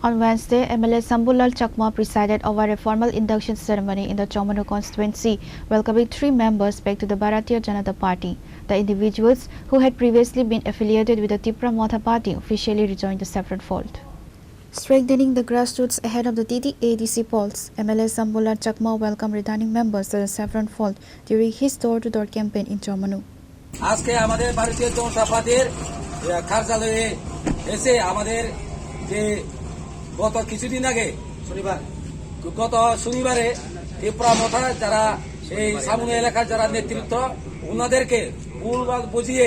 On Wednesday, MLA Sambulal Chakma presided over a formal induction ceremony in the Chomanu constituency, welcoming 3 members back to the Bharatiya Janata Party. The individuals who had previously been affiliated with the Tipra Motha Party officially rejoined the saffron fold. Strengthening the grassroots ahead of the TTADC polls, MLA Sambulal Chakma welcomed returning members to the saffron fold during his door-to-door campaign in Chomanu. আজকে আমাদের ভারতীয় জনতা পার্টির কার্যালয়ে এসে আমাদের যে গত কিছুদিন আগে গত শনিবারে ত্রিপুরা মথা যারা এই সামনে এলাকার যারা নেতৃত্ব ওনাদেরকে ভুলভাল বুঝিয়ে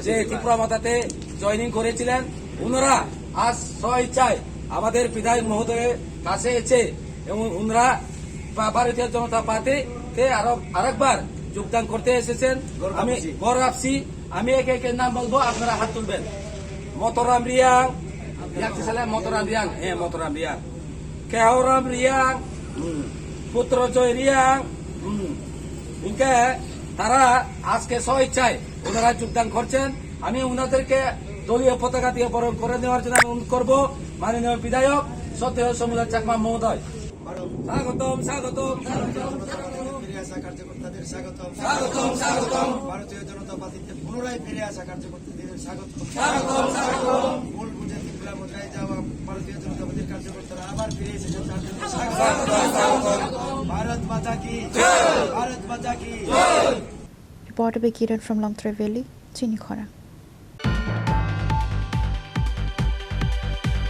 যে ত্রিপুরা মথাতে জয়েনিং করেছিলেন ওনারা আজ স্বইচ্ছায় আমাদের বিধায়ক মহোদয়ের কাছে এসে এবং ওনারা ভারতীয় জনতা পার্টিতে আরেকবার যোগদান করতে এসেছেন। আমি গৌরব আছি। আমি একে একে নাম বলবো, আপনারা হাত তুলবেন। মতরাম রিয়াং, মতরাম রিয়াং, হ্যাঁ মতরাম রিয়াং, কেহরাম রিয়াং, পুত্র জয় রিয়াং, ইনকে তারা আজকে স্বইচ্ছায় ওনারা যোগদান করছেন। আমি ওনাদেরকে দলীয় পতাকা দিয়ে বরণ করে নেওয়ার জন্য অনুরোধ করবো মাননীয় বিধায়ক সত্যেন্দ্র সমুদ্র চাকমা মহোদয়। স্বাগতম স্বাগতম কার্যকর্তাদের স্বাগতম ভারতীয় জনতা পার্টিতে পুনরায় ফিরে আসা কার্যকর্তাদের স্বাগতম ভুল বুঝে ত্রিপুরা মথায় যাওয়া ভারতীয় জনতা পার্টির কার্যকর্তারা আবার ফিরে এসেছেন তার জন্য ভারত মাতা কি ভারত মাতা কি। Reported by Kiran from Longtray Valley, Chinikhara.